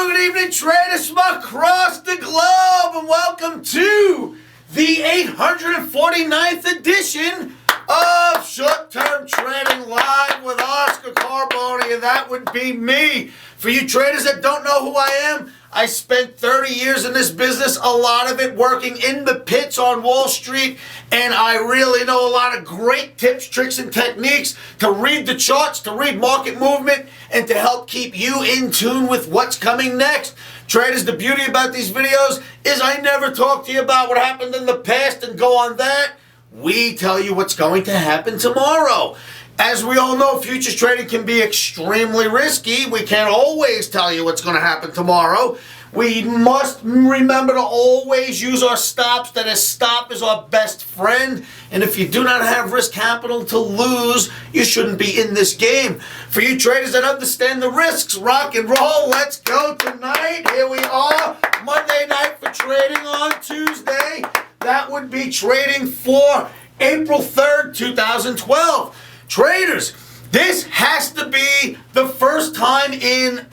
good evening, traders from across the globe, and welcome to the 849th edition of Short-Term Trading Live with Oscar Carboni, and that would be me. For you traders that don't know who I am, I spent 30 years in this business, a lot of it working in the pits on Wall Street, and I really know a lot of great tips, tricks, and techniques to read the charts, to read market movement, and to help keep you in tune with what's coming next. Traders, the beauty about these videos is I never talk to you about what happened in the past and go on that. We tell you what's going to happen tomorrow. As we all know, futures trading can be extremely risky. We can't always tell you what's going to happen tomorrow. We must remember to always use our stops, that a stop is our best friend. And if you do not have risk capital to lose, you shouldn't be in this game. For you traders that understand the risks, rock and roll, let's go tonight. Here we are, Monday night for trading on Tuesday. That would be trading for April 3rd, 2012. Traders, this has to be the first time in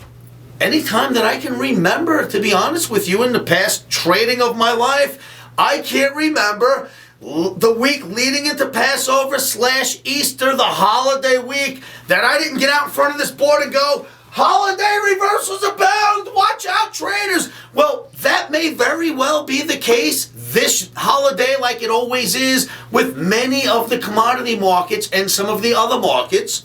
any time that I can remember, to be honest with you, in the past trading of my life. I can't remember the week leading into Passover / Easter, the holiday week, that I didn't get out in front of this board and go, holiday reversals abound, watch out traders. Well, that may very well be the case this holiday, like it always is with many of the commodity markets and some of the other markets.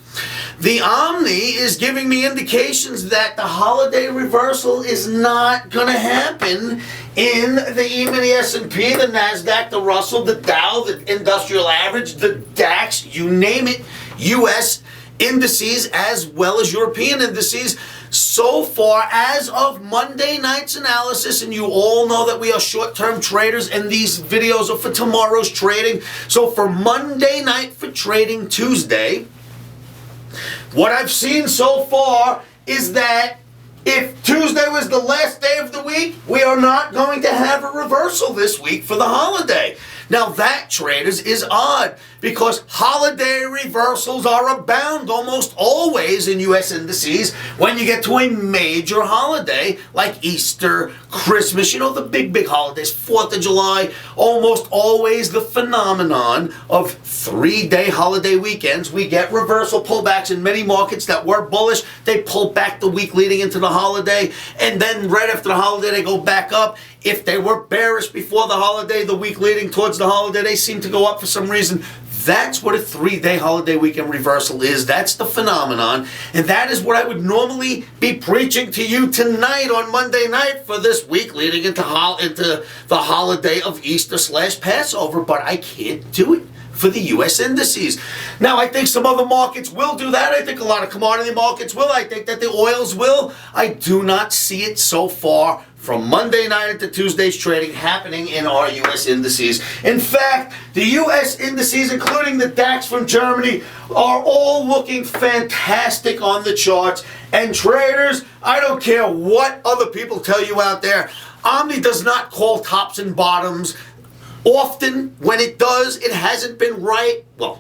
The OMNI is giving me indications that the holiday reversal is not going to happen in the emini S&P, the NASDAQ, the Russell, the Dow, the industrial average, the DAX, you name it, U.S. indices as well as European indices. So far, as of Monday night's analysis, and you all know that we are short-term traders and these videos are for tomorrow's trading. So for Monday night for trading Tuesday, what I've seen so far is that if Tuesday was the last day of the week, we are not going to have a reversal this week for the holiday. Now that, traders, is odd because holiday reversals are abound almost always in U.S. indices when you get to a major holiday like Easter, Christmas, you know, the big holidays, 4th of July, almost always the phenomenon of 3-day holiday weekends. We get reversal pullbacks in many markets that were bullish. They pull back the week leading into the holiday, and then right after the holiday they go back up. If they were bearish before the holiday, the week leading towards the holiday, they seem to go up for some reason. That's what a 3-day holiday weekend reversal is. That's the phenomenon. And that is what I would normally be preaching to you tonight on Monday night for this week leading into the holiday of Easter / Passover. But I can't do it for the U.S. indices. Now, I think some other markets will do that. I think a lot of commodity markets will. I think that the oils will. I do not see it so far from Monday night into Tuesday's trading happening in our U.S. indices. In fact, the U.S. indices, including the DAX from Germany, are all looking fantastic on the charts. And traders, I don't care what other people tell you out there, OMNI does not call tops and bottoms. Often, when it does, it hasn't been right. Well,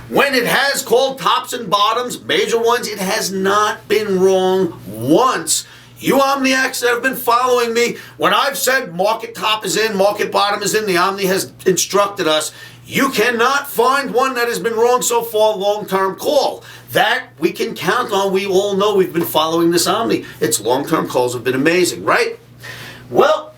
when it has called tops and bottoms, major ones, it has not been wrong once. You Omniacs that have been following me, when I've said market top is in, market bottom is in, the Omni has instructed us, you cannot find one that has been wrong so far, long-term call. That we can count on. We all know we've been following this Omni. Its long-term calls have been amazing, right? Well,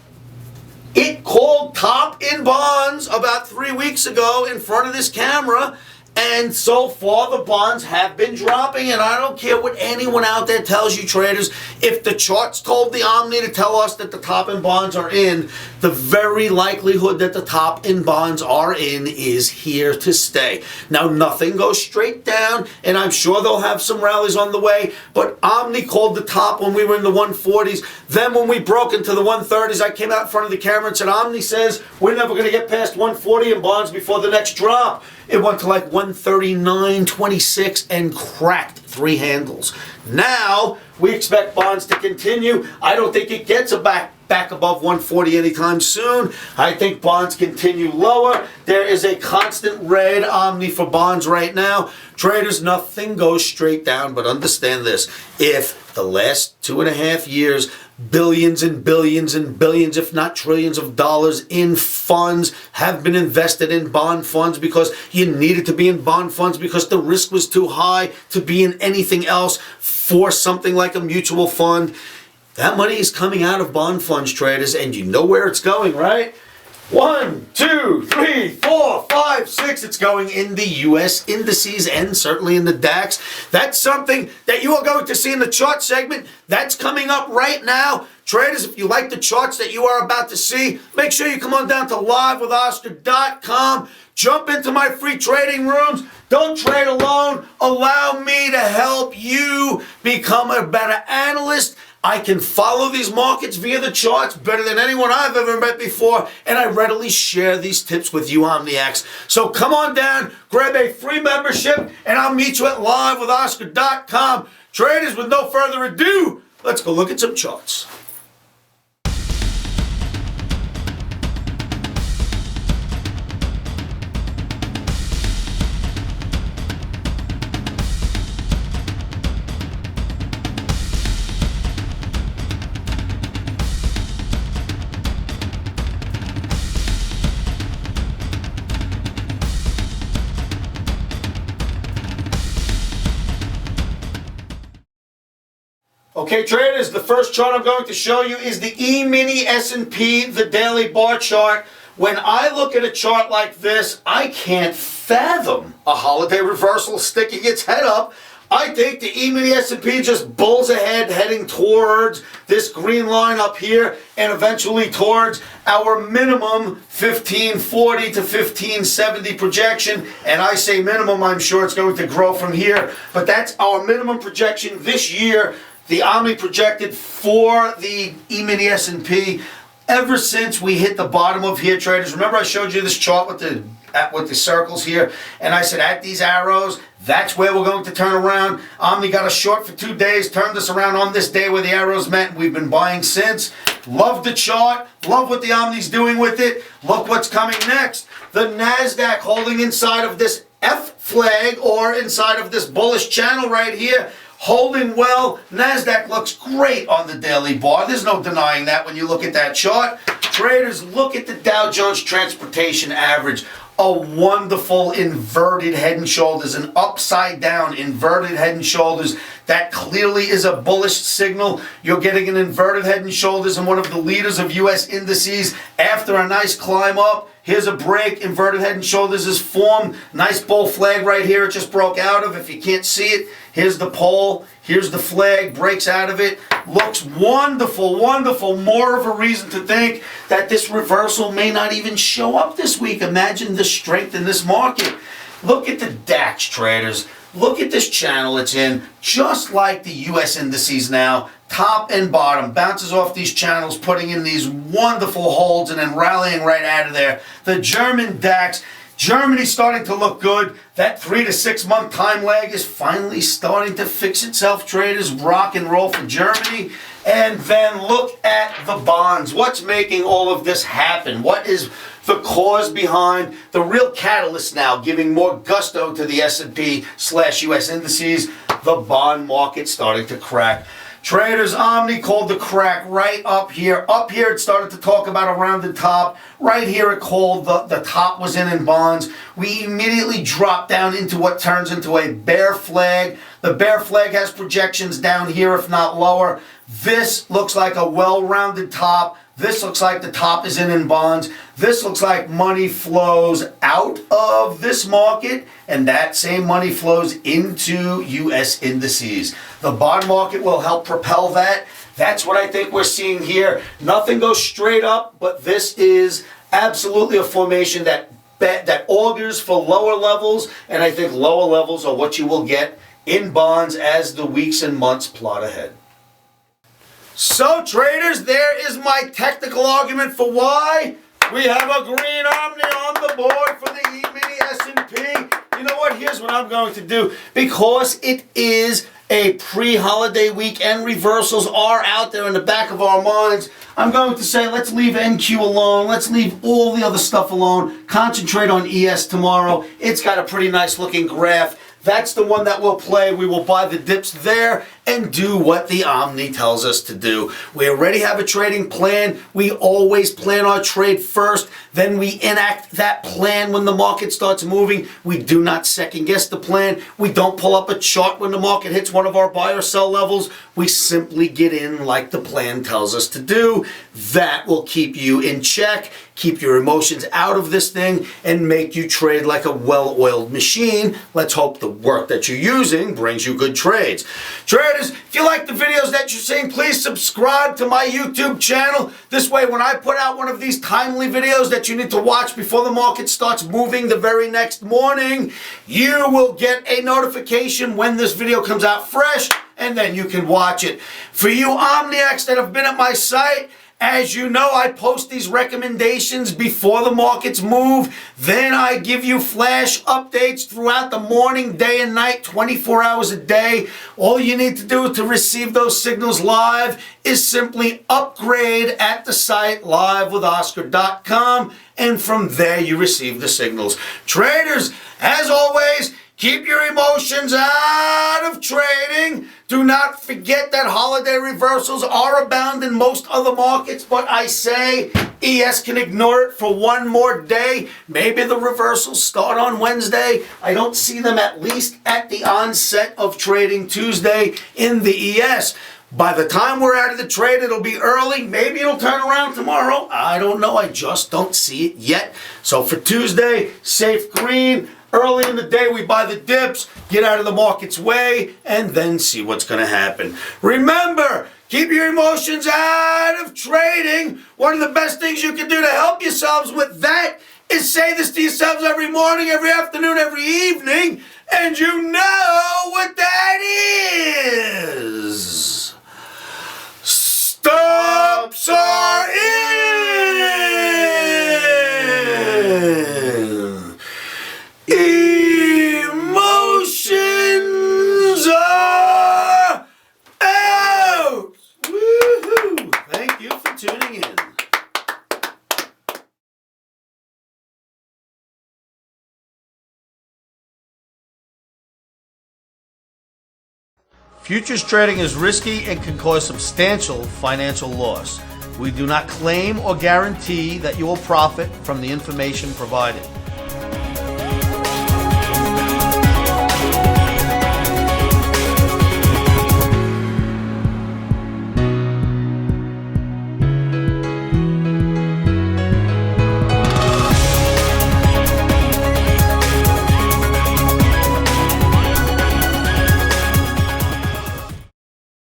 it called top in bonds about 3 weeks ago in front of this camera, and so far the bonds have been dropping, and I don't care what anyone out there tells you, traders. If the charts told the OMNI to tell us that the top in bonds are in, the very likelihood that the top in bonds are in is here to stay. Now, nothing goes straight down, and I'm sure they'll have some rallies on the way, but OMNI called the top when we were in the 140s. Then when we broke into the 130s, I came out in front of the camera and said, OMNI says we're never going to get past 140 in bonds before the next drop. It went to like 139.26 and cracked 3 handles. Now, we expect bonds to continue. I don't think it gets back back above 140 anytime soon. I think bonds continue lower. There is a constant red omni for bonds right now. Traders, nothing goes straight down, but understand this. If the last 2.5 years, billions and billions and billions, if not trillions of dollars in funds have been invested in bond funds because you needed to be in bond funds because the risk was too high to be in anything else for something like a mutual fund. That money is coming out of bond funds, traders, and you know where it's going, right? 1, 2, 3, 4, 5, 6. It's going in the U.S. indices and certainly in the DAX. That's something that you are going to see in the chart segment. That's coming up right now. Traders, if you like the charts that you are about to see, make sure you come on down to livewithoscar.com. Jump into my free trading rooms. Don't trade alone. Allow me to help you become a better analyst. I can follow these markets via the charts better than anyone I've ever met before, and I readily share these tips with you OMNIacs. So come on down, grab a free membership, and I'll meet you at livewithoscar.com. Traders, with no further ado, let's go look at some charts. Okay, traders, the first chart I'm going to show you is the E-mini S&P, the daily bar chart. When I look at a chart like this, I can't fathom a holiday reversal sticking its head up. I think the E-mini S&P just bulls ahead, heading towards this green line up here and eventually towards our minimum 1540 to 1570 projection. And I say minimum, I'm sure it's going to grow from here, but that's our minimum projection this year. The Omni projected for the E-mini S&P ever since we hit the bottom of here, traders. Remember I showed you this chart with the circles here, and I said at these arrows, that's where we're going to turn around. Omni got a short for 2 days, turned us around on this day where the arrows met, and we've been buying since. Love the chart, love what the Omni's doing with it. Look what's coming next. The NASDAQ holding inside of this F flag or inside of this bullish channel right here. Holding well. NASDAQ looks great on the daily bar. There's no denying that when you look at that chart. Traders, look at the Dow Jones Transportation Average. A wonderful inverted head and shoulders, an upside down inverted head and shoulders. That clearly is a bullish signal. You're getting an inverted head and shoulders in one of the leaders of U.S. indices after a nice climb up. Here's a break. Inverted head and shoulders is formed. Nice bull flag right here. It just broke out of. If you can't see it, here's the pole. Here's the flag. Breaks out of it. Looks wonderful, wonderful. More of a reason to think that this reversal may not even show up this week. Imagine the strength in this market. Look at the DAX, traders. Look at this channel it's in. Just like the U.S. indices now. Top and bottom, bounces off these channels, putting in these wonderful holds and then rallying right out of there. The German DAX, Germany's starting to look good. That 3 to 6 month time lag is finally starting to fix itself, traders. Rock and roll for Germany. And then look at the bonds. What's making all of this happen? What is the cause behind the real catalyst now, giving more gusto to the S&P/US indices? The bond market starting to crack. Traders, Omni called the crack right up here. Up here it started to talk about a rounded top. Right here it called the top was in bonds. We immediately dropped down into what turns into a bear flag. The bear flag has projections down here, if not lower. This looks like a well-rounded top. This looks like the top is in bonds. This looks like money flows out of this market, and that same money flows into U.S. indices. The bond market will help propel that. That's what I think we're seeing here. Nothing goes straight up, but this is absolutely a formation that augurs for lower levels, and I think lower levels are what you will get in bonds as the weeks and months plot ahead. So traders, there is my technical argument for why we have a green Omni on the board for the E-mini S&P. You know what? Here's what I'm going to do. Because it is a pre-holiday weekend reversals are out there in the back of our minds, I'm going to say let's leave NQ alone. Let's leave all the other stuff alone. Concentrate on ES tomorrow. It's got a pretty nice looking graph. That's the one that we'll play. We will buy the dips there and do what the OMNI tells us to do. We already have a trading plan. We always plan our trade first. Then we enact that plan when the market starts moving. We do not second guess the plan. We don't pull up a chart when the market hits one of our buy or sell levels. We simply get in like the plan tells us to do. That will keep you in check, keep your emotions out of this thing, and make you trade like a well-oiled machine. Let's hope the work that you're using brings you good trades. Traders, if you like the videos that you're seeing, please subscribe to my YouTube channel. This way, when I put out one of these timely videos that you need to watch before the market starts moving the very next morning, you will get a notification when this video comes out fresh, and then you can watch it. For you Omniacs that have been at my site, as you know, I post these recommendations before the markets move. Then I give you flash updates throughout the morning, day and night, 24 hours a day. All you need to do to receive those signals live is simply upgrade at the site livewithoscar.com, and from there you receive the signals. Traders, as always, keep your emotions out of trading. Do not forget that holiday reversals are abound in most other markets, but I say ES can ignore it for one more day. Maybe the reversals start on Wednesday. I don't see them at least at the onset of trading Tuesday in the ES. By the time we're out of the trade, it'll be early. Maybe it'll turn around tomorrow. I don't know. I just don't see it yet. So for Tuesday, safe green. Early in the day, we buy the dips, get out of the market's way, and then see what's going to happen. Remember, keep your emotions out of trading. One of the best things you can do to help yourselves with that is say this to yourselves every morning, every afternoon, every evening, and you know what that is. Stops are in. Emotions are out. Woohoo! Thank you for tuning in. Futures trading is risky and can cause substantial financial loss. We do not claim or guarantee that you will profit from the information provided.